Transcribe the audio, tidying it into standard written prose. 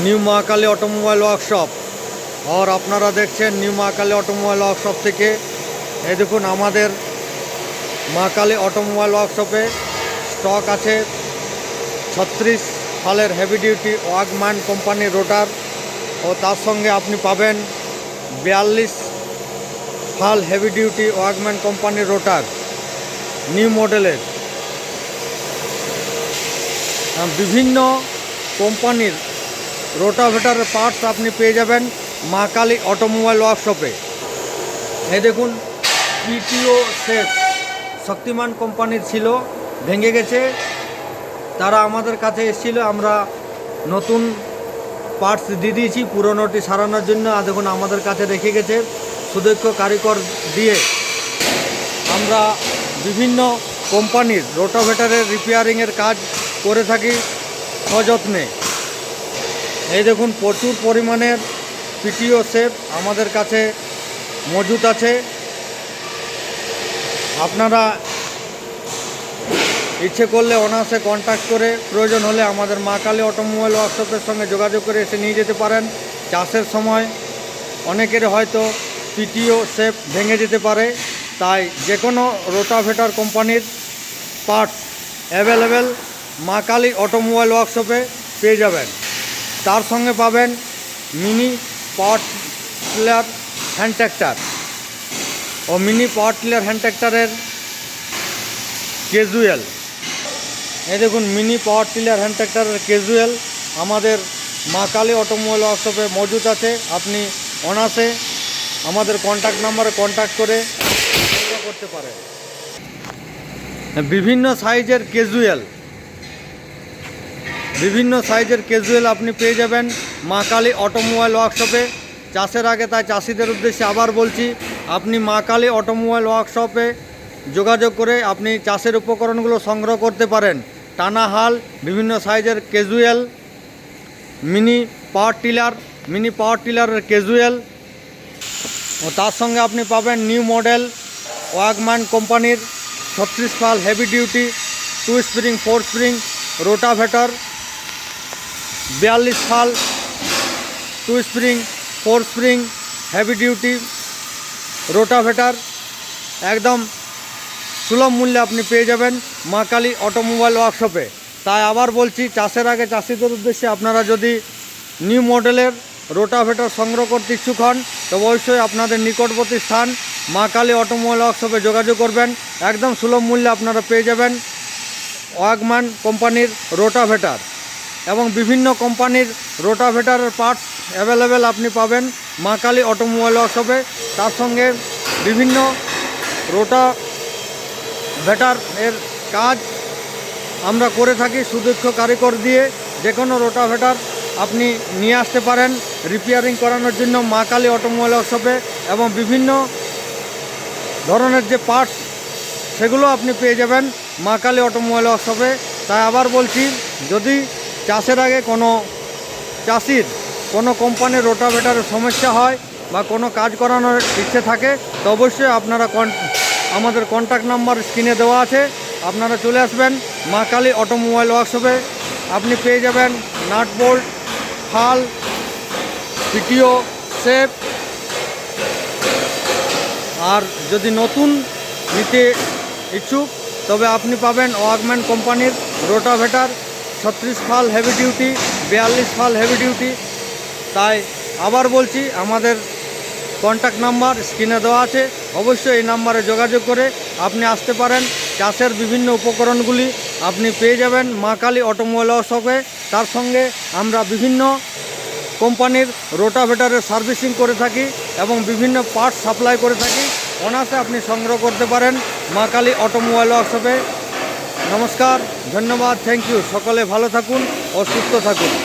New Mahakali automobile workshop और আপনারা দেখছেন न्यू महाकाली ऑटोमोबाइल वर्कशॉप থেকে এই দেখুন আমাদের महाकाली ऑटोमोबाइल वर्कशॉपে স্টক আছে 36 ফালের হেভি ডিউটি ওয়াগম্যান কোম্পানির রোটার ও তার সঙ্গে আপনি পাবেন 42 ফাল হেভি ডিউটি ওয়াগম্যান কোম্পানির রোটার নিউ মডেলের বিভিন্ন কোম্পানির রোটাভেটারের পার্টস আপনি পেয়ে যাবেন महाकाली ऑटोमोबाइल वर्कशॉपे। এই দেখুন পিটিও সেট শক্তিমান কোম্পানির ছিল, ভেঙে গেছে, তারা আমাদের কাছে এসেছিল, আমরা নতুন পার্টস দিয়ে দিয়েছি পুরনোটি সারানোর জন্য। আর দেখুন আমাদের কাছে রেখে গেছে সুদক্ষ কারিগর দিয়ে। আমরা বিভিন্ন কোম্পানির রোটাভেটারের রিপেয়ারিংয়ের কাজ করে থাকি সযত্নে। এই দেখুন প্রচুর পরিমাণের পিটিও সেট আমাদের কাছে মজুদ আছে। আপনারা ইচ্ছে করলে অনায়াসে কন্ট্যাক্ট করে প্রয়োজন হলে আমাদের महाकाली অটোমোবাইল ওয়ার্কশপের সঙ্গে যোগাযোগ করে এসে নিয়ে যেতে পারেন। চাষের সময় অনেকের হয়তো পিটিও সেট ভেঙে যেতে পারে, তাই যে কোনো রোটাভেটার কোম্পানির পার্টস অ্যাভেলেবেল महाकाली অটোমোবাইল ওয়ার্কশপে পেয়ে যাবেন। তার সঙ্গে পাবেন mini power tiller hand tractor ও মিনি পাওয়ার টিলার হ্যান্ড ট্র্যাক্টরের ক্যাজুয়াল। এই দেখুন মিনি পাওয়ার টিলার হ্যান্ড ট্র্যাক্টরের ক্যাজুয়াল আমাদের महाकाली অটোমোবাইল ওয়ার্কশপে মজুদ আছে। আপনি অনায়াসে আমাদের কন্ট্যাক্ট নাম্বারে কন্ট্যাক্ট করে সংগ্রহ করতে পারেন। বিভিন্ন সাইজের ক্যাজুয়াল আপনি পেয়ে যাবেন महाकाली অটোমোবাইল ওয়ার্কশপে। চাষের আগে তাই চাষিদের উদ্দেশ্যে আবার বলছি, আপনি महाकाली অটোমোবাইল ওয়ার্কশপে যোগাযোগ করে আপনি চাষের উপকরণগুলো সংগ্রহ করতে পারেন। টানা হাল, বিভিন্ন সাইজের ক্যাজুয়াল, মিনি পাওয়ার টিলারের ক্যাজুয়াল ও তার সঙ্গে আপনি পাবেন নিউ মডেল ওয়াগম্যান কোম্পানির 36 ফাল heavy duty 2 spring 4 spring rotavator, 42 ফাল 2 spring 4 spring heavy duty rotavator একদম সুলভ মূল্যে আপনি পেয়ে যাবেন महाकाली অটোমোবাইল ওয়ার্কশপে। তাই আবার বলছি, চাষের আগে চাষিদের উদ্দেশ্যে আপনারা যদি নিউ মডেলের রোটাভেটর সংগ্রহ করতে ইচ্ছুক হন তবে অবশ্যই আপনাদের নিকটবর্তী স্থান महाकाली অটোমোবাইল ওয়ার্কশপে যোগাযোগ করবেন। একদম সুলভ মূল্যে আপনারা পেয়ে যাবেন ওয়াগম্যান কোম্পানির রোটাভেটার এবং বিভিন্ন কোম্পানির রোটাভেটারের পার্টস অ্যাভেলেবেল আপনি পাবেন महाकाली অটোমোবাইল ওয়ার্কশপে। তার সঙ্গে বিভিন্ন রোটাভেটার এর কাজ আমরা করে থাকি সুদক্ষ কারিগর দিয়ে। যে কোনো রোটাভেটার আপনি নিয়ে আসতে পারেন রিপেয়ারিং করানোর জন্য महाकाली অটোমোবাইল ওয়ার্কশপে, এবং বিভিন্ন ধরনের যে পার্টস সেগুলো আপনি পেয়ে যাবেন महाकाली অটোমোবাইল ওয়ার্কশপে। তাই আবার বলছি, যদি চাষের আগে কোনো চাষির কোনো কোম্পানির রোটাভেটারের সমস্যা হয় বা কোনো কাজ করানোর ইচ্ছে থাকে তো অবশ্যই আপনারা আমাদের কন্ট্যাক্ট নাম্বার স্ক্রিনে দেওয়া আছে, আপনারা চলে আসবেন महाकाली অটোমোবাইল ওয়ার্কশপে। আপনি পেয়ে যাবেন নাট বোল্ট, ফাল, পিটিও সেট, আর যদি নতুন নিতে ইচ্ছুক তবে আপনি পাবেন ওয়াগম্যান কোম্পানির রোটাভেটার 36 ফাল হেভি ডিউটি 42 ফাল হেভি ডিউটি। তাই আবার বলছি, আমাদের কন্ট্যাক্ট নাম্বার স্ক্রিনে দেওয়া আছে, অবশ্যই এই নাম্বারে যোগাযোগ করে আপনি আসতে পারেন। চাষের বিভিন্ন উপকরণগুলি আপনি পেয়ে যাবেন महाकाली অটোমোবাইল ওয়ার্কশপে। তার সঙ্গে আমরা বিভিন্ন কোম্পানির রোটাভেটারের সার্ভিসিং করে থাকি এবং বিভিন্ন পার্টস সাপ্লাই করে থাকি। অনায়াসে আপনি সংগ্রহ করতে পারেন महाकाली অটোমোবাইল ওয়ার্কশপে। নমস্কার, ধন্যবাদ, থ্যাংক ইউ। সকলে ভালো থাকুন ও সুস্থ থাকুন।